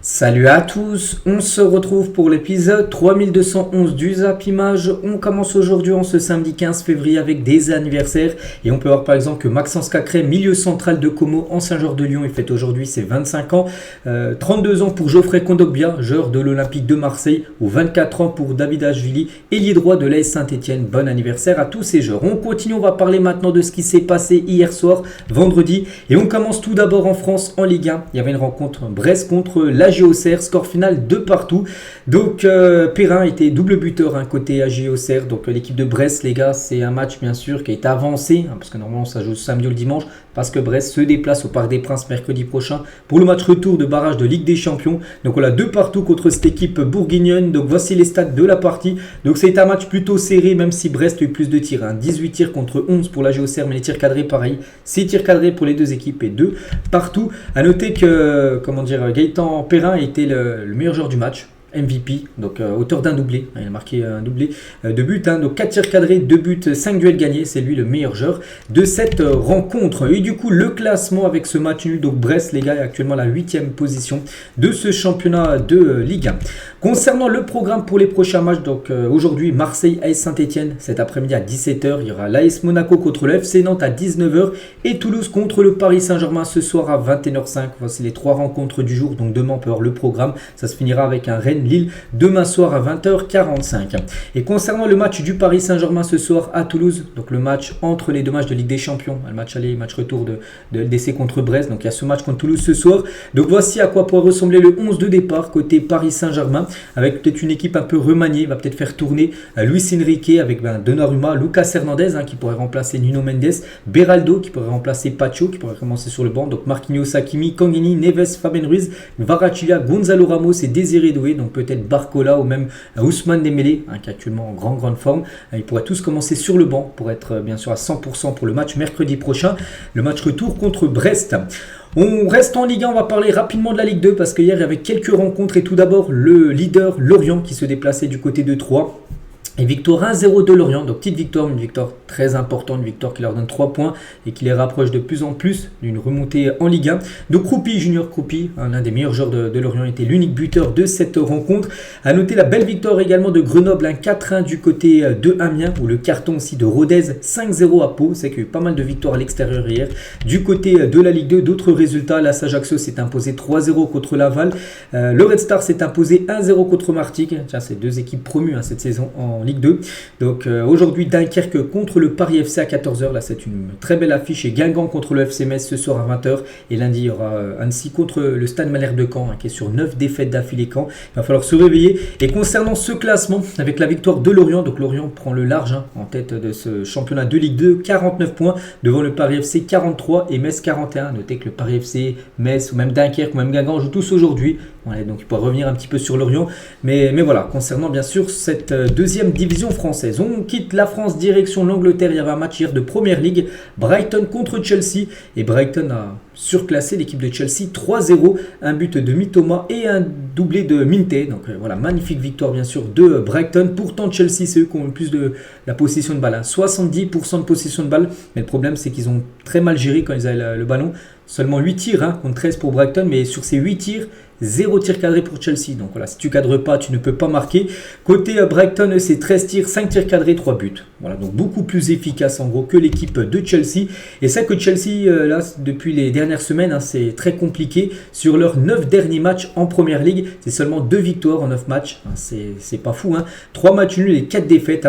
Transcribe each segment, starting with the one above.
Salut à tous, on se retrouve pour l'épisode 3211 du Zap Image. On commence aujourd'hui en ce samedi 15 février avec des anniversaires et on peut voir par exemple que Maxence Cacré, milieu central de Como, ancien joueur de Lyon, il fête aujourd'hui ses 25 ans. 32 ans pour Geoffrey Kondogbia, joueur de l'Olympique de Marseille, ou 24 ans pour David Ashvili, ailier droit de l'AS Saint-Etienne. Bon anniversaire à tous ces joueurs. On continue, on va parler maintenant de ce qui s'est passé hier soir, vendredi, et on commence tout d'abord en France, en Ligue 1. Il y avait une rencontre Brest contre l'AG Auxerre, score final 2 partout. Donc Perrin était double buteur côté AG Auxerre. Donc l'équipe de Brest, les gars, c'est un match bien sûr qui est avancé, parce que normalement ça joue samedi ou le dimanche, parce que Brest se déplace au Parc des Princes mercredi prochain pour le match retour de barrage de Ligue des Champions. Donc voilà, 2 partout contre cette équipe bourguignonne. Donc voici les stats de la partie. Donc c'est un match plutôt serré, même si Brest a eu plus de tirs. 18 tirs contre 11 pour l'AG Auxerre, mais les tirs cadrés pareil. 6 tirs cadrés pour les deux équipes et 2 partout. A noter que Gaëtan Perrin était le meilleur joueur du match. MVP, donc auteur d'un doublé, il a marqué un doublé de but, donc 4 tirs cadrés, 2 buts, 5 duels gagnés, c'est lui le meilleur joueur de cette rencontre. Et du coup le classement avec ce match nul, donc Brest les gars est actuellement à la 8e position de ce championnat de Ligue 1. Concernant le programme pour les prochains matchs, donc aujourd'hui Marseille AS Saint-Etienne, cet après-midi à 17h, il y aura l'AS Monaco contre le FC Nantes à 19h et Toulouse contre le Paris Saint-Germain ce soir à 21h05. Voici les 3 rencontres du jour, donc demain on peut voir le programme, ça se finira avec un Rennes Lille demain soir à 20h45. Et concernant le match du Paris Saint-Germain ce soir à Toulouse, donc le match entre les deux matchs de Ligue des Champions, le match aller, match retour de LDC contre Brest, donc il y a ce match contre Toulouse ce soir. Donc voici à quoi pourrait ressembler le 11 de départ côté Paris Saint-Germain, avec peut-être une équipe un peu remaniée, il va peut-être faire tourner Luis Enrique avec Donnarumma, Lucas Hernandez qui pourrait remplacer Nuno Mendes, Beraldo qui pourrait remplacer Pacho qui pourrait commencer sur le banc, donc Marquinhos, Hakimi, Kangini, Neves, Fabien Ruiz, Kvaratskhelia, Gonzalo Ramos et Désiré Doué, donc peut-être Barcola ou même Ousmane Dembélé qui est actuellement en grande forme. Ils pourraient tous commencer sur le banc pour être bien sûr à 100% pour le match mercredi prochain, le match retour contre Brest. On reste en Ligue 1, on va parler rapidement de la Ligue 2 parce qu'hier il y avait quelques rencontres et tout d'abord le leader Lorient qui se déplaçait du côté de Troyes. Et victoire 1-0 de Lorient, donc petite victoire, une victoire très importante, une victoire qui leur donne 3 points et qui les rapproche de plus en plus d'une remontée en Ligue 1. Donc Kroupi, Junior Kroupi, l'un des meilleurs joueurs de Lorient, était l'unique buteur de cette rencontre. A noter la belle victoire également de Grenoble, 4-1 du côté de Amiens, ou le carton aussi de Rodez, 5-0 à Pau. C'est qu'il y a eu pas mal de victoires à l'extérieur hier. Du côté de la Ligue 2, d'autres résultats, l'AS Ajaccio s'est imposé 3-0 contre Laval. Le Red Star s'est imposé 1-0 contre Martigues. Tiens, c'est 2 équipes promues cette saison en Ligue 2. Donc aujourd'hui Dunkerque contre le Paris FC à 14h, là c'est une très belle affiche, et Guingamp contre le FC Metz ce soir à 20h, et lundi il y aura Annecy contre le Stade Malherbe de Caen qui est sur 9 défaites d'affilée. Caen, il va falloir se réveiller. Et concernant ce classement, avec la victoire de Lorient, donc Lorient prend le large en tête de ce championnat de Ligue 2, 49 points devant le Paris FC 43 et Metz 41. Notez que le Paris FC, Metz ou même Dunkerque ou même Guingamp jouent tous aujourd'hui. Ouais, donc il pourra revenir un petit peu sur Lorient, mais voilà, concernant bien sûr cette deuxième division française, on quitte la France direction l'Angleterre. Il y avait un match hier de Première Ligue, Brighton contre Chelsea, et Brighton a surclassé l'équipe de Chelsea 3-0, un but de Mitoma et un doublé de Minte. Donc voilà, magnifique victoire bien sûr de Brighton. Pourtant Chelsea, c'est eux qui ont le plus de la possession de balle, 70% de possession de balle, mais le problème c'est qu'ils ont très mal géré quand ils avaient le ballon. Seulement 8 tirs contre 13 pour Brighton, mais sur ces 8 tirs, 0 tir cadré pour Chelsea. Donc voilà, si tu cadres pas, tu ne peux pas marquer. Côté Brighton, c'est 13 tirs, 5 tirs cadrés, 3 buts. Voilà, donc beaucoup plus efficace en gros que l'équipe de Chelsea. Et ça que Chelsea, là, depuis les dernières semaines, c'est très compliqué. Sur leurs 9 derniers matchs en Première Ligue, c'est seulement 2 victoires en 9 matchs. C'est pas fou, 3 matchs nuls et 4 défaites.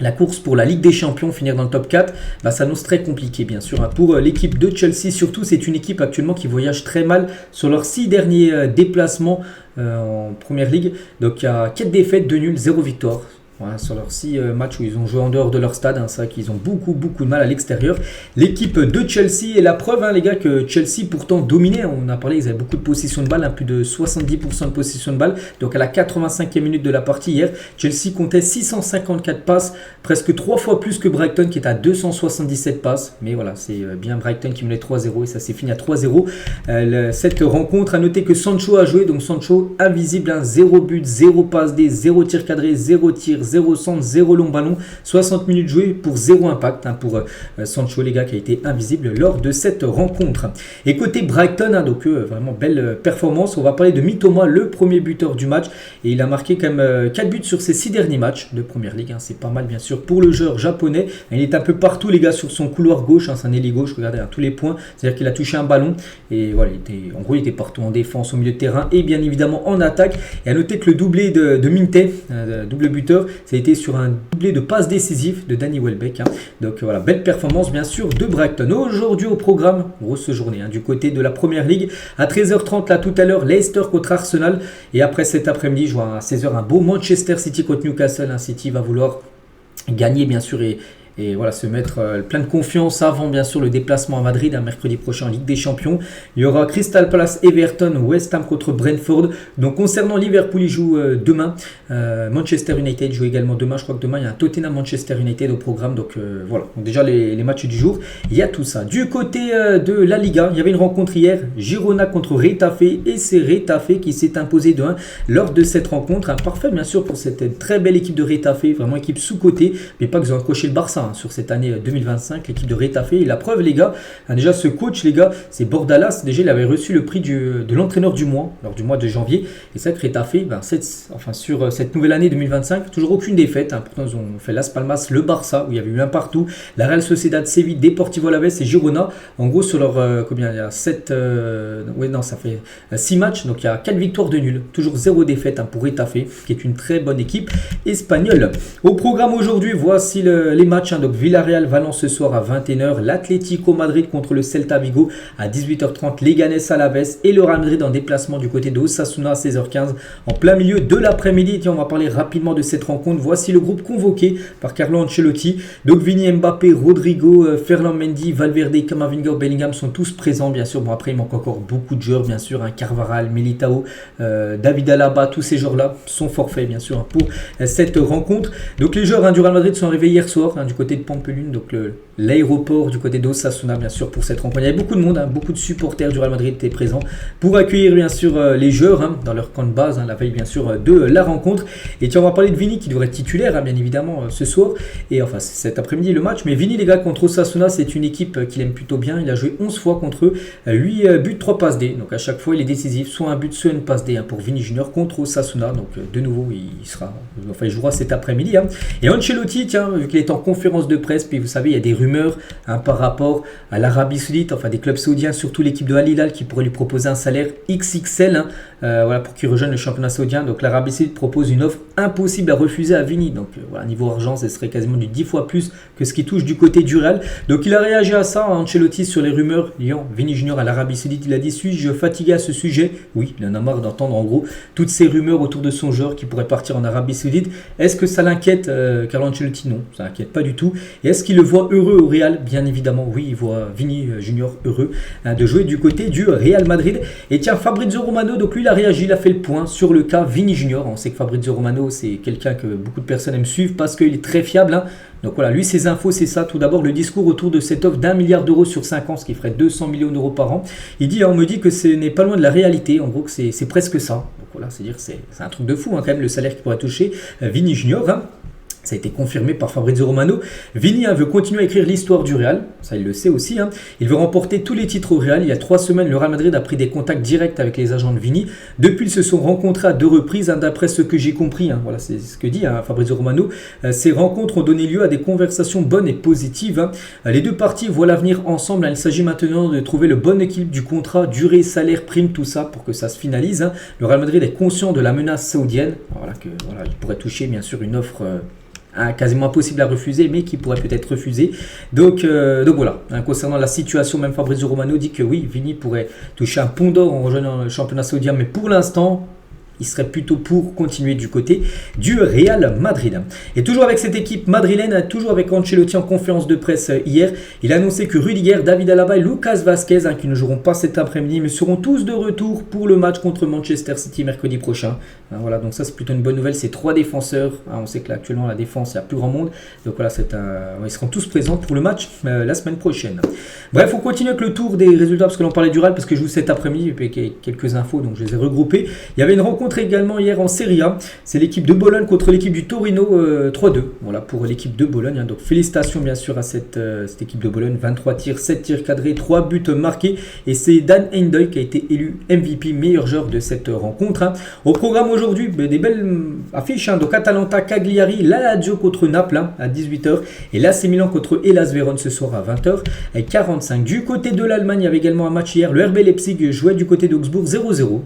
La course pour la Ligue des Champions, finir dans le top 4, ça s'annonce très compliqué bien sûr. Pour l'équipe de Chelsea, surtout c'est une équipe actuellement qui voyage très mal sur leurs 6 derniers déplacements en Première Ligue. Donc il y a 4 défaites, 2 nuls, 0 victoire. Voilà, sur leurs 6 matchs où ils ont joué en dehors de leur stade, c'est vrai qu'ils ont beaucoup de mal à l'extérieur. L'équipe de Chelsea est la preuve, les gars, que Chelsea pourtant dominait. On a parlé, ils avaient beaucoup de possession de balle, plus de 70% de possession de balle. Donc à la 85e minute de la partie hier, Chelsea comptait 654 passes, presque 3 fois plus que Brighton qui est à 277 passes. Mais voilà, c'est bien Brighton qui menait 3-0 et ça s'est fini à 3-0. Cette rencontre, à noter que Sancho a joué, donc Sancho invisible, 0 but, 0 passe D, 0 tir cadré, 0 tir, 0 centre, 0 long ballon, 60 minutes jouées pour 0 impact pour Sancho, les gars, qui a été invisible lors de cette rencontre. Et côté Brighton, donc vraiment belle performance. On va parler de Mitoma, le premier buteur du match, et il a marqué quand même 4 buts sur ses 6 derniers matchs de Première Ligue. C'est pas mal, bien sûr, pour le joueur japonais. Il est un peu partout, les gars, sur son couloir gauche. C'est un ailier gauche, regardez, à tous les points. C'est-à-dire qu'il a touché un ballon. Et voilà, en gros, il était partout en défense, au milieu de terrain et bien évidemment en attaque. Et à noter que le doublé de Minte, double buteur, ça a été sur un doublé de passe décisif de Danny Welbeck. Donc voilà, belle performance, bien sûr, de Brighton. Aujourd'hui au programme, grosse journée du côté de la Première Ligue. À 13h30, là tout à l'heure, Leicester contre Arsenal. Et après cet après-midi, je vois à 16h un beau Manchester City contre Newcastle. City va vouloir gagner, bien sûr, et voilà, se mettre plein de confiance avant bien sûr le déplacement à Madrid mercredi prochain en Ligue des Champions. Il y aura Crystal Palace, Everton, West Ham contre Brentford. Donc concernant Liverpool, il joue demain. Manchester United joue également demain. Je crois que demain il y a un Tottenham Manchester United au programme. Donc voilà, donc, déjà les matchs du jour, il y a tout ça. Du côté de la Liga, il y avait une rencontre hier, Girona contre Retafe, et c'est Retafe qui s'est imposé de 1 lors de cette rencontre. Parfait bien sûr pour cette très belle équipe de Retafe, vraiment équipe sous-cotée, mais pas qu'ils ont accroché le Barça sur cette année 2025, l'équipe de Retafe. Et la preuve, les gars, déjà ce coach, les gars, c'est Bordalas. Déjà, il avait reçu le prix de l'entraîneur du mois lors du mois de janvier. Et c'est vrai que Retafe, sur cette nouvelle année 2025, toujours aucune défaite. Pourtant, ils ont fait Las Palmas, le Barça, où il y avait eu un partout, la Real Sociedad, Séville, Deportivo Alavés et Girona. En gros, sur leur combien il y a 7, ça fait 6 matchs. Donc il y a 4 victoires de nul. Toujours 0 défaite pour Retafe, qui est une très bonne équipe espagnole. Au programme aujourd'hui, voici les matchs. Donc Villarreal, Valence ce soir à 21h, l'Atlético Madrid contre le Celta Vigo à 18h30, Leganés Alavés et le Real Madrid en déplacement du côté de Osasuna à 16h15 en plein milieu de l'après-midi. Tiens, on va parler rapidement de cette rencontre. Voici le groupe convoqué par Carlo Ancelotti. Donc Vini, Mbappé, Rodrigo, Ferland Mendy, Valverde, Camavinga, Bellingham sont tous présents, bien sûr. Bon, après il manque encore beaucoup de joueurs, bien sûr, Carvajal, Militao, David Alaba, tous ces joueurs-là sont forfaits, bien sûr, pour cette rencontre. Donc les joueurs du Real Madrid sont arrivés hier soir du côté de Pampelune, donc l'aéroport du côté d'Osasuna, bien sûr, pour cette rencontre. Il y avait beaucoup de monde, beaucoup de supporters du Real Madrid étaient présents pour accueillir, bien sûr, les joueurs dans leur camp de base, la veille, bien sûr, de la rencontre. Et tiens, on va parler de Vini qui devrait être titulaire, bien évidemment, ce soir. Et enfin, cet après-midi, le match. Mais Vini, les gars, contre Osasuna, c'est une équipe qu'il aime plutôt bien. Il a joué 11 fois contre eux, 8 buts, 3 passes D. Donc à chaque fois, il est décisif, soit un but, soit une passe D pour Vini Junior contre Osasuna. Donc de nouveau, il jouera cet après-midi. Et Ancelotti, tiens, vu qu'il est en conférence de presse, puis vous savez, il y a des rumeurs par rapport à l'Arabie Saoudite, enfin des clubs saoudiens, surtout l'équipe de Al Hilal qui pourrait lui proposer un salaire XXL voilà, pour qu'il rejoigne le championnat saoudien. Donc l'Arabie Saoudite propose une offre impossible à refuser à Vini. Donc voilà, niveau argent, ce serait quasiment du 10 fois plus que ce qui touche du côté du Real. Donc il a réagi à ça, Ancelotti, sur les rumeurs liant Vini Junior à l'Arabie Saoudite. Il a dit: suis-je fatigué à ce sujet? Oui, il en a marre d'entendre en gros toutes ces rumeurs autour de son joueur qui pourrait partir en Arabie Saoudite. Est-ce que ça l'inquiète, Carlo Ancelotti? Non, ça l'inquiète pas du tout. Et est-ce qu'il le voit heureux au Real? Bien évidemment, oui, il voit Vini Junior heureux de jouer du côté du Real Madrid. Et tiens, Fabrizio Romano, donc lui, il a réagi, il a fait le point sur le cas Vini Junior. On sait que Fabrizio Romano, c'est quelqu'un que beaucoup de personnes aiment suivre parce qu'il est très fiable. Donc voilà, lui, ses infos, c'est ça. Tout d'abord, le discours autour de cette offre d'1 milliard d'euros sur 5 ans, ce qui ferait 200 millions d'euros par an. Il dit: on me dit que ce n'est pas loin de la réalité. En gros, que c'est presque ça. Donc voilà, c'est-à-dire c'est un truc de fou, quand même, le salaire qu'il pourrait toucher Vini Junior. Ça a été confirmé par Fabrizio Romano. Vini veut continuer à écrire l'histoire du Real. Ça, il le sait aussi. Il veut remporter tous les titres au Real. Il y a 3 semaines, le Real Madrid a pris des contacts directs avec les agents de Vini. Depuis, ils se sont rencontrés à 2 reprises, d'après ce que j'ai compris. Voilà, c'est ce que dit Fabrizio Romano. Ces rencontres ont donné lieu à des conversations bonnes et positives. Les deux parties voient l'avenir ensemble. Il s'agit maintenant de trouver le bon équilibre du contrat, durée, salaire, prime, tout ça, pour que ça se finalise. Le Real Madrid est conscient de la menace saoudienne. Il pourrait toucher, bien sûr, une offre quasiment impossible à refuser, mais qui pourrait peut-être refuser. Donc voilà, concernant la situation, même Fabrizio Romano dit que oui, Vini pourrait toucher un pont d'or en rejoignant le championnat saoudien, mais pour l'instant, il serait plutôt pour continuer du côté du Real Madrid. Et toujours avec cette équipe madrilène, toujours avec Ancelotti en conférence de presse hier, il a annoncé que Rudiger, David Alaba et Lucas Vazquez, qui ne joueront pas cet après-midi, mais seront tous de retour pour le match contre Manchester City mercredi prochain. Voilà, donc ça c'est plutôt une bonne nouvelle. C'est 3 défenseurs. On sait que là, actuellement la défense, il n'y a plus grand monde. Donc voilà, ils seront tous présents pour le match la semaine prochaine. Bref, on continue avec le tour des résultats parce que l'on parlait du Real, parce que je joue cet après-midi et puis quelques infos, donc je les ai regroupées. Il y avait une rencontre rencontre également hier en Serie A. C'est l'équipe de Bologne contre l'équipe du Torino 3-2. Voilà pour l'équipe de Bologne. Donc félicitations bien sûr à cette équipe de Bologne. 23 tirs, 7 tirs cadrés, 3 buts marqués. Et c'est Dan Hendoy qui a été élu MVP, meilleur joueur de cette rencontre. Au programme aujourd'hui, des belles affiches. Donc Atalanta, Cagliari, la Lazio contre Naples à 18h. Et l'AC Milan contre Hellas Vérone ce soir à 20h45. Du côté de l'Allemagne, il y avait également un match hier. Le RB Leipzig jouait du côté d'Augsbourg 0-0.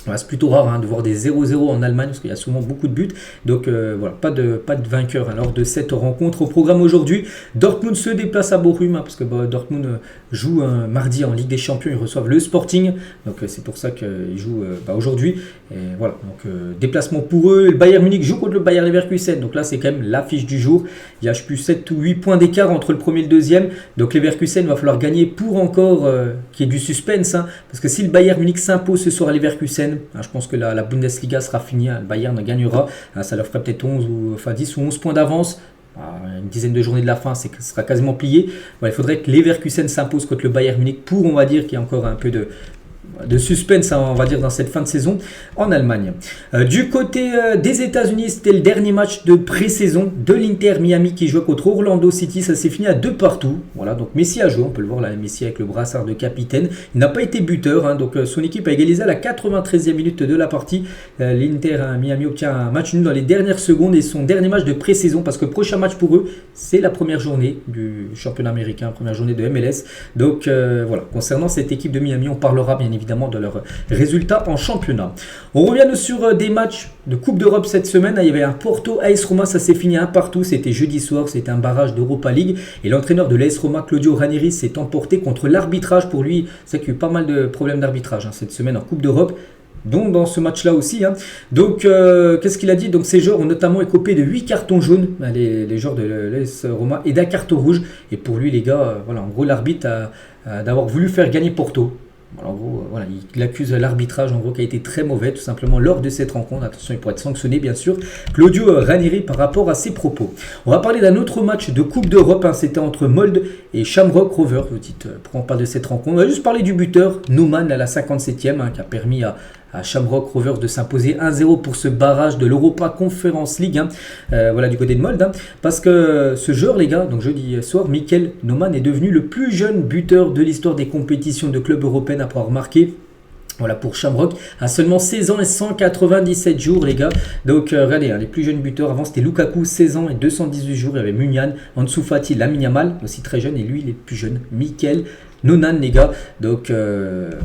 Voilà, c'est plutôt rare de voir des 0-0 en Allemagne parce qu'il y a souvent beaucoup de buts. Donc voilà, pas de vainqueur lors de cette rencontre. Au programme aujourd'hui, Dortmund se déplace à Bochum parce que Dortmund joue mardi en Ligue des Champions. Ils reçoivent le Sporting. Donc c'est pour ça qu'ils jouent aujourd'hui. Et voilà, donc déplacement pour eux. Le Bayern Munich joue contre le Bayer Leverkusen. Donc là, c'est quand même l'affiche du jour. Il y a je sais plus 7 ou 8 points d'écart entre le premier et le deuxième. Donc Leverkusen va falloir gagner pour encore qu'il y ait du suspense. Parce que si le Bayern Munich s'impose ce soir à Leverkusen, je pense que la Bundesliga sera finie, le Bayern gagnera, ça leur ferait peut-être 10 ou 11 points d'avance. Une dizaine de journées de la fin, ce sera quasiment plié. Il faudrait que Leverkusen s'impose contre le Bayern Munich pour, on va dire, qu'il y ait encore un peu de suspense, on va dire, dans cette fin de saison en Allemagne. Du côté des États-Unis, c'était le dernier match de pré-saison de l'Inter Miami qui jouait contre Orlando City. Ça s'est fini à 2-2. Voilà, donc Messi a joué, on peut le voir là, Messi avec le brassard de capitaine. Il n'a pas été buteur, donc son équipe a égalisé à la 93e minute de la partie. L'Inter Miami obtient un match nul dans les dernières secondes et son dernier match de pré-saison parce que le prochain match pour eux, c'est la première journée du championnat américain, première journée de MLS. Donc voilà, concernant cette équipe de Miami, on parlera bien évidemment de leurs résultats en championnat. On revient sur des matchs de Coupe d'Europe cette semaine. Il y avait un Porto AS Roma, ça s'est fini 1-1. C'était jeudi soir, c'était un barrage d'Europa League. Et l'entraîneur de l'AS Roma, Claudio Ranieri, s'est emporté contre l'arbitrage. Pour lui, c'est qu'il y a eu pas mal de problèmes d'arbitrage cette semaine en Coupe d'Europe, dont dans ce match-là aussi. Donc, qu'est-ce qu'il a dit? Donc, ces joueurs ont notamment écopé de 8 cartons jaunes, les joueurs de l'AS Roma, et d'un carton rouge. Et pour lui, les gars, voilà, en gros, l'arbitre a d'avoir voulu faire gagner Porto. En gros, voilà, il accuse l'arbitrage en gros qui a été très mauvais tout simplement lors de cette rencontre. Attention, il pourrait être sanctionné bien sûr, Claudio Ranieri, par rapport à ses propos. On va parler d'un autre match de Coupe d'Europe, c'était entre Molde et Shamrock Rovers. Vous dites, pourquoi on parle de cette rencontre? On va juste parler du buteur, Naumann à la 57e, qui a permis à Shamrock Rovers de s'imposer 1-0 pour ce barrage de l'Europa Conference League. Voilà, du côté de Molde. Parce que ce joueur, les gars, donc jeudi soir, Mikkel Naumann est devenu le plus jeune buteur de l'histoire des compétitions de clubs européens après avoir marqué. Voilà pour Shamrock, à seulement 16 ans et 197 jours les gars. Donc regardez, les plus jeunes buteurs avant c'était Lukaku, 16 ans et 218 jours. Il y avait Munian, Ansu Fati, Lamine Yamal, aussi très jeune. Et lui il est plus jeune, Mikkel Naumann les gars. Donc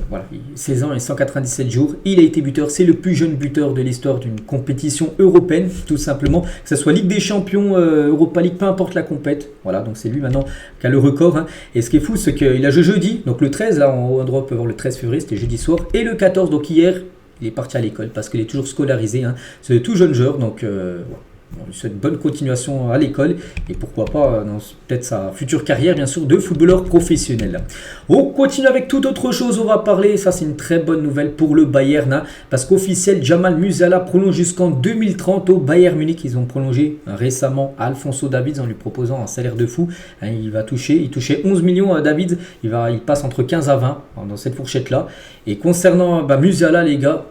voilà, 16 ans et 197 jours. Il a été buteur, c'est le plus jeune buteur de l'histoire d'une compétition européenne, tout simplement. Que ce soit Ligue des Champions, Europa League, peu importe la compète. Voilà, donc c'est lui maintenant qui a le record. Et ce qui est fou, c'est qu'il a joué jeudi, donc le 13, là en haut à droite, on peut voir le 13 février, c'était jeudi soir. Et le 14, donc hier, il est parti à l'école parce qu'il est toujours scolarisé. C'est un tout jeune joueur, donc voilà. On lui souhaite bonne continuation à l'école et pourquoi pas dans peut-être sa future carrière bien sûr de footballeur professionnel. On continue avec toute autre chose, on va parler, ça c'est une très bonne nouvelle pour le Bayern parce qu'officiel Jamal Musiala prolonge jusqu'en 2030 au Bayern Munich. Ils ont prolongé récemment Alphonso Davids en lui proposant un salaire de fou. Il touchait 11 millions Davids, il passe entre 15 à 20 dans cette fourchette là. Et concernant Musiala les gars,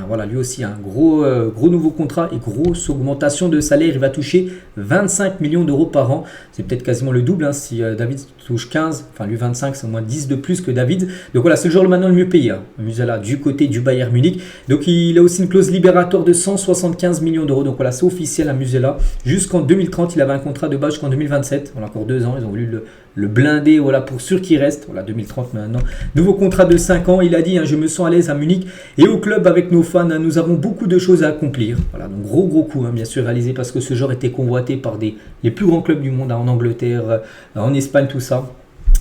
voilà, lui aussi un gros nouveau contrat et grosse augmentation de salaire. Il va toucher 25 millions d'euros par an. C'est peut-être quasiment le double si David touche 15, enfin lui 25, c'est au moins 10 de plus que David. Donc voilà, c'est le joueur maintenant le mieux payé, Musiala du côté du Bayern Munich. Donc il a aussi une clause libératoire de 175 millions d'euros. Donc voilà, c'est officiel à Musiala. Jusqu'en 2030, il avait un contrat de base jusqu'en 2027. On a encore 2 ans, ils ont voulu le blinder, voilà, pour sûr qu'il reste. Voilà, 2030 maintenant. Nouveau contrat de 5 ans. Il a dit, je me sens à l'aise à Munich et au club avec nos fans. Nous avons beaucoup de choses à accomplir. Voilà, donc gros coup, bien sûr, réalisé parce que ce joueur était convoité par les plus grands clubs du monde, en Angleterre, en Espagne, tout ça.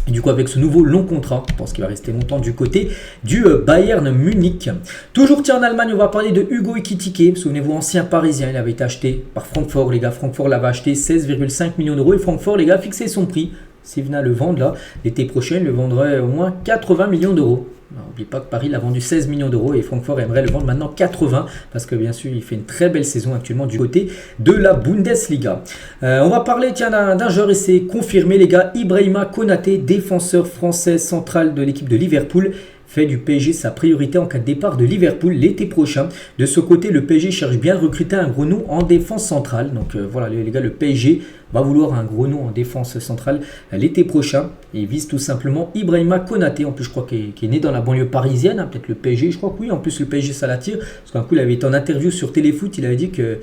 Et du coup, avec ce nouveau long contrat, je pense qu'il va rester longtemps du côté du Bayern Munich. Toujours en Allemagne, on va parler de Hugo Ekitike. Souvenez-vous, ancien parisien, il avait été acheté par Francfort, les gars. Francfort l'avait acheté 16,5 millions d'euros. Et Francfort, les gars, a fixé son prix. S'il venait à le vendre là, l'été prochain, il le vendrait au moins 80 millions d'euros. N'oubliez pas que Paris l'a vendu 16 millions d'euros et Francfort aimerait le vendre maintenant 80 parce que bien sûr il fait une très belle saison actuellement du côté de la Bundesliga. On va parler d'un joueur et c'est confirmé les gars, Ibrahima Konaté, défenseur français central de l'équipe de Liverpool, fait du PSG sa priorité en cas de départ de Liverpool l'été prochain. De ce côté, le PSG cherche bien à recruter un gros nom en défense centrale. Donc voilà les gars, le PSG va vouloir un gros nom en défense centrale l'été prochain et vise tout simplement Ibrahima Konaté. En plus, je crois qu'il est né dans la banlieue parisienne, hein, peut-être le PSG, je crois que oui. En plus, le PSG, ça l'attire. Parce qu'un coup, il avait été en interview sur Téléfoot, il avait dit que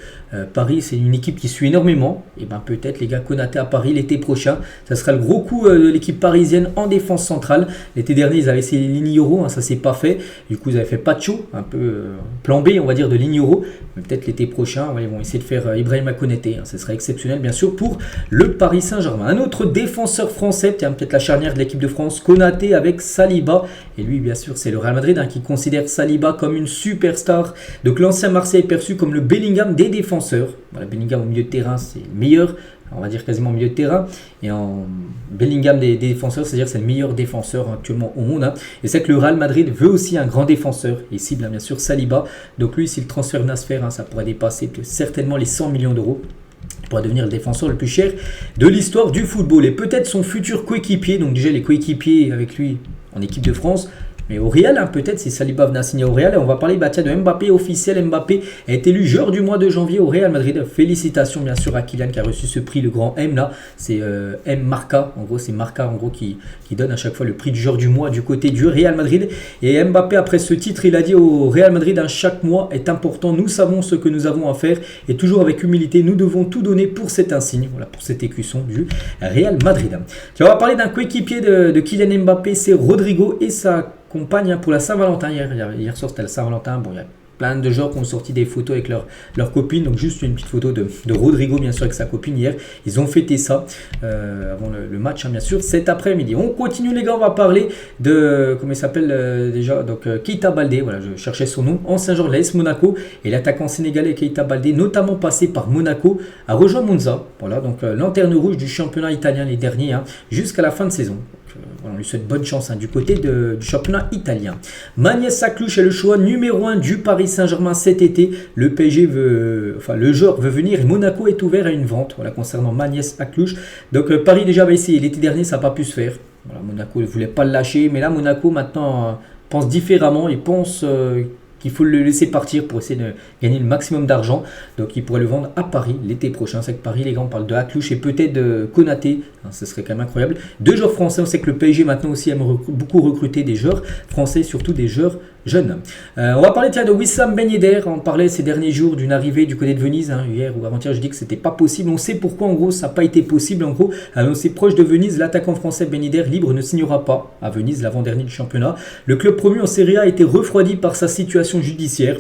Paris, c'est une équipe qui suit énormément. Et ben peut-être, les gars, Konaté à Paris l'été prochain. Ça sera le gros coup de l'équipe parisienne en défense centrale. L'été dernier, ils avaient essayé Ligne-Euro, hein, ça s'est pas fait. Du coup, ils avaient fait Pacho, un peu plan B, on va dire, de Ligne-Euro. Mais peut-être l'été prochain, ils vont essayer de faire Ibrahima Konaté. Hein, ce serait exceptionnel, bien sûr, pour le Paris Saint-Germain. Un autre défenseur français, peut-être la charnière de l'équipe de France, Konaté avec Saliba. Et lui, bien sûr, c'est le Real Madrid qui considère Saliba comme une superstar. Donc l'ancien Marseille est perçu comme le Bellingham des défenseurs. Voilà, Bellingham au milieu de terrain, c'est le meilleur. On va dire quasiment au milieu de terrain. Et en Bellingham des défenseurs, c'est-à-dire c'est le meilleur défenseur actuellement au monde. Hein. Et c'est que le Real Madrid veut aussi un grand défenseur. Il cible bien sûr Saliba. Donc lui, si le transfert venait à se faire, ça pourrait dépasser certainement les 100 millions d'euros. Il pourrait devenir le défenseur le plus cher de l'histoire du football. Et peut-être son futur coéquipier. Donc déjà les coéquipiers avec lui en équipe de France. Mais au Real, peut-être si Saliba venait à signer au Real, on va parler de Mbappé officiel. Mbappé a été élu joueur du mois de janvier au Real Madrid. Félicitations bien sûr à Kylian qui a reçu ce prix, le grand M là. C'est M Marca, en gros c'est Marca en gros qui donne à chaque fois le prix du joueur du mois du côté du Real Madrid. Et Mbappé après ce titre, il a dit au Real Madrid, chaque mois est important, nous savons ce que nous avons à faire et toujours avec humilité, nous devons tout donner pour cet insigne, voilà pour cet écusson du Real Madrid. On va parler d'un coéquipier de Kylian Mbappé, c'est Rodrigo et sa compagne pour la Saint-Valentin. Hier soir c'était la Saint-Valentin. Bon, il y a plein de joueurs qui ont sorti des photos avec leur copine. Donc juste une petite photo de Rodrigo bien sûr avec sa copine hier. Ils ont fêté ça avant le match bien sûr cet après-midi. On continue les gars, on va parler de comment il s'appelle déjà, donc Keita Baldé. Voilà, je cherchais son nom. Ancien joueur de l'AS Monaco et l'attaquant sénégalais Keita Baldé, notamment passé par Monaco, a rejoint Monza. Voilà, donc lanterne rouge du championnat italien les derniers jusqu'à la fin de saison. On lui souhaite bonne chance du côté du championnat italien. Magnès Saklouche est le choix numéro 1 du Paris Saint-Germain cet été. Le PSG le joueur veut venir et Monaco est ouvert à une vente. Voilà, concernant Magnès Saklouche. Donc Paris déjà avait essayé l'été dernier, ça n'a pas pu se faire. Voilà, Monaco ne voulait pas le lâcher, mais là Monaco maintenant pense différemment et pense qu'il faut le laisser partir pour essayer de gagner le maximum d'argent. Donc il pourrait le vendre à Paris l'été prochain. C'est que Paris, les gars, on parle de Aklouche et peut-être de Konaté. Ce serait quand même incroyable. Deux joueurs français, on sait que le PSG maintenant aussi aime beaucoup recruter des joueurs français, surtout des joueurs jeunes. On va parler de Wissam Ben Yedder. On parlait ces derniers jours d'une arrivée du côté de Venise. Hier ou avant-hier, je dis que c'était pas possible. On sait pourquoi en gros ça n'a pas été possible. En gros, c'est proche de Venise. L'attaquant français Ben Yedder libre ne signera pas à Venise, l'avant-dernier du championnat. Le club promu en Serie A a été refroidi par sa situation judiciaire.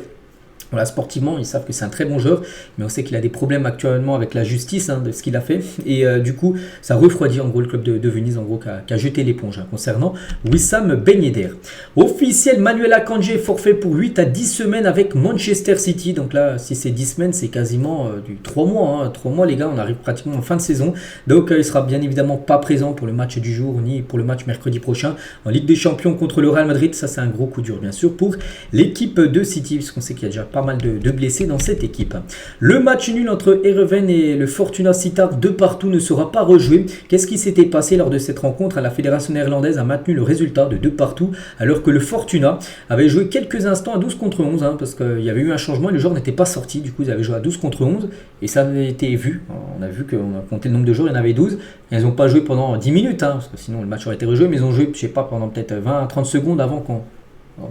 Voilà, sportivement, ils savent que c'est un très bon joueur, mais on sait qu'il a des problèmes actuellement avec la justice de ce qu'il a fait. Et du coup, ça refroidit en gros le club de Venise, en gros, qui a jeté l'éponge concernant Wissam Ben Yedder. Officiel, Manuel Akanji est forfait pour 8 à 10 semaines avec Manchester City. Donc là, si c'est 10 semaines, c'est quasiment du 3 mois. 3 mois, les gars, on arrive pratiquement en fin de saison. Donc, il sera bien évidemment pas présent pour le match du jour, ni pour le match mercredi prochain. En Ligue des Champions contre le Real Madrid, ça c'est un gros coup dur, bien sûr, pour l'équipe de City, puisqu'on sait qu'il y a déjà pas mal de blessés dans cette équipe. Le match nul entre Heerenveen et le Fortuna Sittard de partout ne sera pas rejoué. Qu'est-ce qui s'était passé lors de cette rencontre? La fédération néerlandaise a maintenu le résultat de 2 partout, alors que le Fortuna avait joué quelques instants à 12 contre 11, parce qu'il y avait eu un changement et le joueur n'était pas sorti. Du coup, ils avaient joué à 12 contre 11 et ça avait été vu. On a vu qu'on a compté le nombre de joueurs, il y en avait 12. Et ils n'ont pas joué pendant 10 minutes, parce que sinon le match aurait été rejoué, mais ils ont joué, je sais pas, pendant peut-être 20 à 30 secondes avant qu'on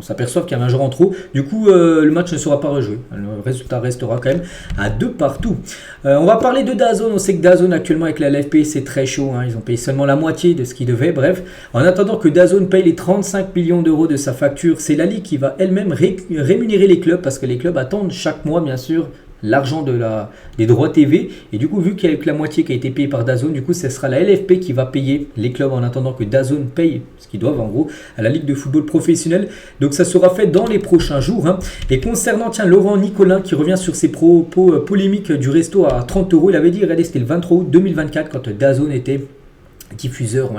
s'aperçoit qu'il y avait un joueur en trop. Du coup, le match ne sera pas rejoué. Le résultat restera quand même à 2 partout. On va parler de DAZN. On sait que DAZN actuellement avec la LFP, c'est très chaud. Ils ont payé seulement la moitié de ce qu'ils devaient. Bref, en attendant que DAZN paye les 35 millions d'euros de sa facture, c'est la Ligue qui va elle-même rémunérer les clubs parce que les clubs attendent chaque mois, bien sûr, l'argent des droits TV. Et du coup, vu qu'il y a la moitié qui a été payée par DAZN, du coup, ce sera la LFP qui va payer les clubs en attendant que DAZN paye ce qu'ils doivent en gros à la Ligue de football professionnel. Donc ça sera fait dans les prochains jours. Et concernant Laurent Nicolin qui revient sur ses propos polémiques du resto à 30 euros, il avait dit, regardez, c'était le 23 août 2024 quand DAZN était diffuseur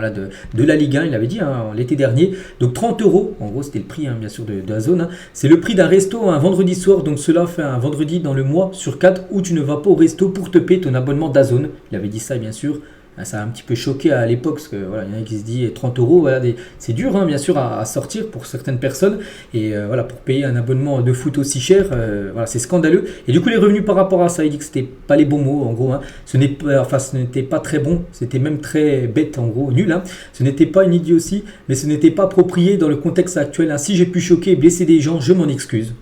de la Ligue 1, il avait dit l'été dernier. Donc 30 euros, en gros c'était le prix bien sûr de DAZN. C'est le prix d'un resto un vendredi soir, donc cela fait un vendredi dans le mois sur 4 où tu ne vas pas au resto pour te payer ton abonnement DAZN. Il avait dit ça bien sûr Ça a un petit peu choqué à l'époque, parce que voilà, il y en a qui se disent 30 euros, voilà, c'est dur bien sûr à sortir pour certaines personnes, et voilà, pour payer un abonnement de foot aussi cher, voilà, c'est scandaleux. Et du coup les revenus par rapport à ça, il dit que c'était pas les bons mots en gros, ce n'était pas très bon, c'était même très bête en gros, nul, ce n'était pas une idiotie, mais ce n'était pas approprié dans le contexte actuel. Si j'ai pu choquer et blesser des gens, je m'en excuse.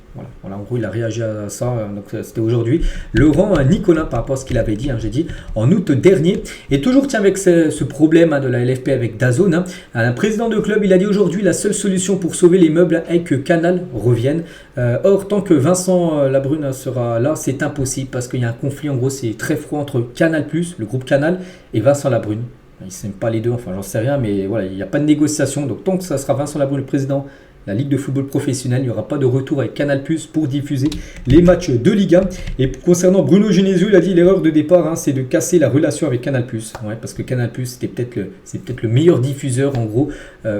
Voilà, en gros, il a réagi à ça, donc c'était aujourd'hui. Laurent Nicolas, par rapport à ce qu'il avait dit, j'ai dit, en août dernier. Et toujours, tiens, avec ce problème de la LFP avec DAZN, un président de club, il a dit aujourd'hui, la seule solution pour sauver les meubles est que Canal revienne. Or, tant que Vincent Labrune sera là, c'est impossible, parce qu'il y a un conflit, en gros, c'est très froid entre Canal+, le groupe Canal, et Vincent Labrune. Ils ne s'aiment pas les deux, enfin, j'en sais rien, mais voilà, il n'y a pas de négociation. Donc, tant que ça sera Vincent Labrune, le président, la Ligue de football professionnel, il n'y aura pas de retour avec Canal+ pour diffuser les matchs de Liga. Et concernant Bruno Genesio, il a dit l'erreur de départ, c'est de casser la relation avec Canal+. Ouais, parce que Canal+, c'est peut-être le meilleur diffuseur en gros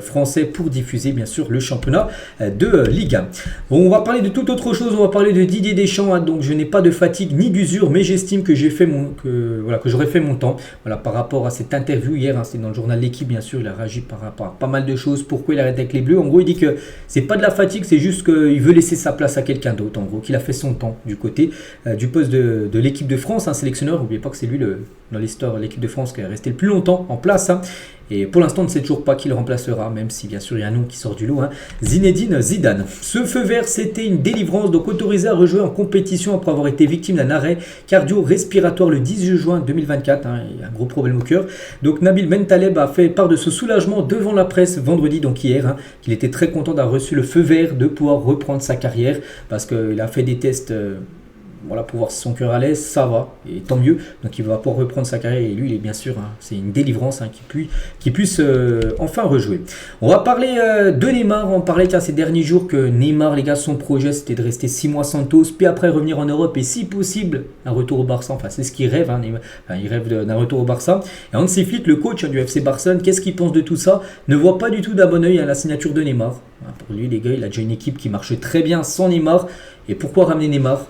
français pour diffuser bien sûr le championnat de Liga. Bon, on va parler de toute autre chose, on va parler de Didier Deschamps. Donc je n'ai pas de fatigue ni d'usure, mais j'estime que j'aurais fait mon temps. Voilà, par rapport à cette interview hier, c'est dans le journal L'Équipe bien sûr, il a réagi par rapport à pas mal de choses. Pourquoi il arrête avec les Bleus? En gros, il dit que c'est pas de la fatigue, c'est juste qu'il veut laisser sa place à quelqu'un d'autre, en gros, qu'il a fait son temps du côté du poste de l'équipe de France, un sélectionneur. N'oubliez pas que c'est lui dans l'histoire de l'équipe de France qui est resté le plus longtemps en place. Et pour l'instant, on ne sait toujours pas qui le remplacera, même si bien sûr il y a un nom qui sort du lot, Zinedine Zidane. Ce feu vert, c'était une délivrance, donc autorisé à rejouer en compétition après avoir été victime d'un arrêt cardio-respiratoire le 18 juin 2024. Il y a un gros problème au cœur. Donc Nabil Bentaleb a fait part de ce soulagement devant la presse vendredi, donc hier, qu'il était très content d'avoir reçu le feu vert de pouvoir reprendre sa carrière, parce qu'il a fait des tests. Voilà, pour voir si son cœur allait, ça va, et tant mieux. Donc il va pouvoir reprendre sa carrière, et lui, il est bien sûr, c'est une délivrance qu'il puisse enfin rejouer. On va parler de Neymar. On parlait ces derniers jours que Neymar, les gars, son projet c'était de rester 6 mois Santos, puis après revenir en Europe, et si possible, un retour au Barça. Enfin, c'est ce qu'il rêve, il rêve d'un retour au Barça. Et Hansi Flick, le coach du FC Barcelone, qu'est-ce qu'il pense de tout ça? Ne voit pas du tout d'un bon oeil la signature de Neymar. Pour lui, les gars, il a déjà une équipe qui marche très bien sans Neymar. Et pourquoi ramener Neymar?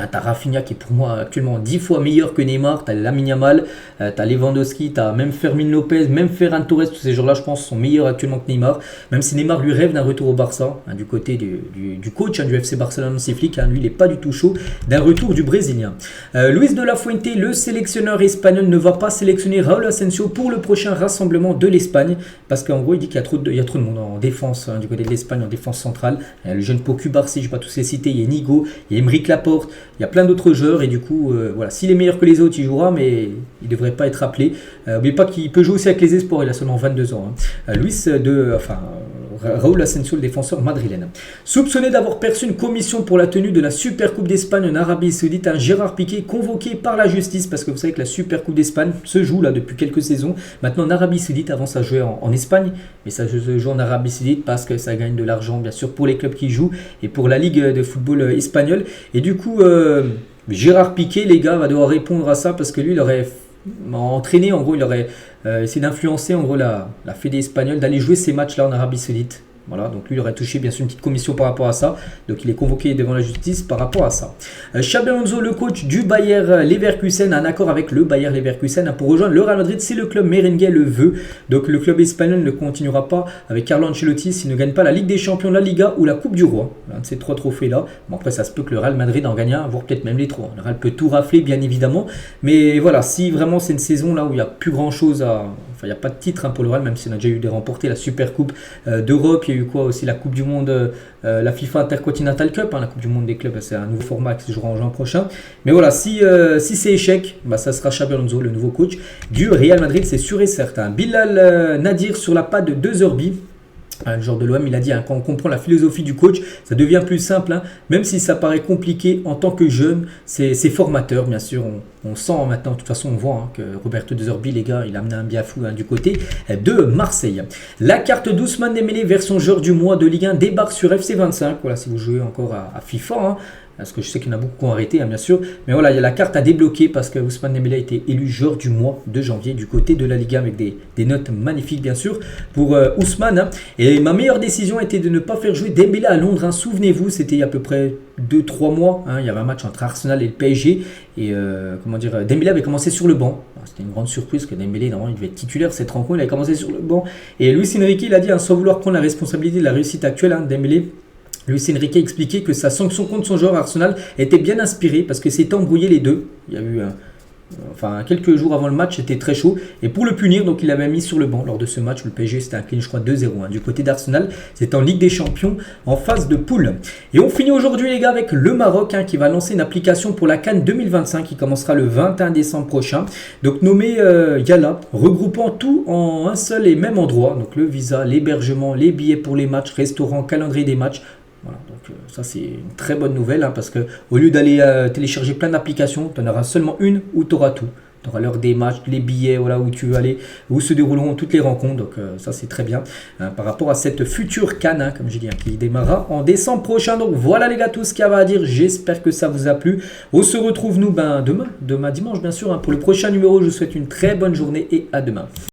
T'as Rafinha qui est pour moi actuellement 10 fois meilleur que Neymar, t'as Lamine Yamal, t'as Lewandowski, t'as même Fermin Lopez, même Ferran Torres, tous ces joueurs-là je pense sont meilleurs actuellement que Neymar, même si Neymar lui rêve d'un retour au Barça, du côté du coach du FC Barcelone, Hansi Flick, lui il n'est pas du tout chaud d'un retour du Brésilien. Luis de la Fuente, le sélectionneur espagnol, ne va pas sélectionner Raúl Asensio pour le prochain rassemblement de l'Espagne, parce qu'en gros il dit qu'il y a trop de monde en défense, du côté de l'Espagne, en défense centrale. Il y a le jeune Pau Cubarsí, je ne vais pas tous les citer, il y a Nigo, il y a Aymeric Laporte, il y a plein d'autres joueurs, et du coup, voilà, s'il est meilleur que les autres, il jouera, mais il ne devrait pas être appelé. N'oubliez pas qu'il peut jouer aussi avec les espoirs, il a seulement 22 ans. Raúl Asensio, le défenseur madrilène. Soupçonné d'avoir perçu une commission pour la tenue de la Super Coupe d'Espagne en Arabie Saoudite, un Gérard Piqué convoqué par la justice, parce que vous savez que la Super Coupe d'Espagne se joue là depuis quelques saisons. Maintenant en Arabie Saoudite, avant ça jouait en Espagne, mais ça se joue en Arabie Saoudite parce que ça gagne de l'argent, bien sûr, pour les clubs qui jouent et pour la Ligue de football espagnole. Et du coup, Gérard Piqué, les gars, va devoir répondre à ça, parce que lui, il aurait entraîné, en gros, il aurait essayé d'influencer en gros la fédé espagnole d'aller jouer ces matchs-là en Arabie Saoudite. Voilà, donc lui il aurait touché bien sûr une petite commission par rapport à ça, donc il est convoqué devant la justice par rapport à ça. Xabi Alonso, le coach du Bayer Leverkusen, a un accord avec le Bayer Leverkusen pour rejoindre le Real Madrid si le club merengue le veut. Donc le club espagnol ne continuera pas avec Carlo Ancelotti s'il ne gagne pas la Ligue des Champions, la Liga ou la Coupe du Roi, l'un de ces trois trophées là. Bon, après ça se peut que le Real Madrid en gagne un, voire peut-être même les trois. Le Real peut tout rafler bien évidemment, mais voilà, si vraiment c'est une saison là où il n'y a plus grand chose il n'y a pas de titre pour le Real, même si on a déjà eu des remportés, la Super Coupe d'Europe, il y a eu quoi aussi, la Coupe du Monde, la FIFA Intercontinental Cup, la Coupe du Monde des clubs, c'est un nouveau format qui se jouera en juin prochain. Mais voilà, si c'est échec, ça sera Xabi Alonso, le nouveau coach du Real Madrid, c'est sûr et certain. Bilal Nadir sur la patte de 2 le joueur de l'OM, il a dit, quand on comprend la philosophie du coach, ça devient plus simple, même si ça paraît compliqué en tant que jeune, c'est formateur, bien sûr. On sent maintenant, de toute façon, on voit que Roberto De Zerbi, les gars, il a amené un bien fou du côté de Marseille. La carte d'Ousmane Dembélé, version joueur du mois de Ligue 1, débarque sur FC25. Voilà, si vous jouez encore à FIFA, parce que je sais qu'il y en a beaucoup qui ont arrêté, bien sûr. Mais voilà, il y a la carte à débloquer parce que Ousmane Dembélé a été élu joueur du mois de janvier du côté de la Liga avec des notes magnifiques, bien sûr, pour Ousmane. Et ma meilleure décision était de ne pas faire jouer Dembélé à Londres. Souvenez-vous, c'était il y a à peu près 2-3 mois. Il y avait un match entre Arsenal et le PSG. Et Dembélé avait commencé sur le banc. C'était une grande surprise que Dembélé, normalement, il devait être titulaire cette rencontre. Il avait commencé sur le banc. Et Luis Enrique, il a dit, sans vouloir prendre la responsabilité de la réussite actuelle, Dembélé. Luis Enrique a expliqué que sa sanction contre son joueur Arsenal était bien inspirée parce que s'était embrouillé les deux. Il y a eu quelques jours avant le match, c'était très chaud. Et pour le punir, donc il l'avait mis sur le banc lors de ce match. Le PSG s'était incliné, je crois, 2-0 du côté d'Arsenal. C'était en Ligue des Champions en phase de poule. Et on finit aujourd'hui, les gars, avec le Maroc qui va lancer une application pour la CAN 2025 qui commencera le 21 décembre prochain. Donc nommé Yala, regroupant tout en un seul et même endroit. Donc le visa, l'hébergement, les billets pour les matchs, restaurant, calendrier des matchs. Voilà, donc ça c'est une très bonne nouvelle parce que au lieu d'aller télécharger plein d'applications, tu en auras seulement une où tu auras tout. Tu auras l'heure des matchs, les billets, voilà, où tu veux aller, où se dérouleront toutes les rencontres. Donc ça c'est très bien par rapport à cette future CAN, comme j'ai dit, qui démarrera en décembre prochain. Donc voilà les gars, tout ce qu'il y avait à dire. J'espère que ça vous a plu. On se retrouve nous demain dimanche bien sûr, pour le prochain numéro. Je vous souhaite une très bonne journée et à demain.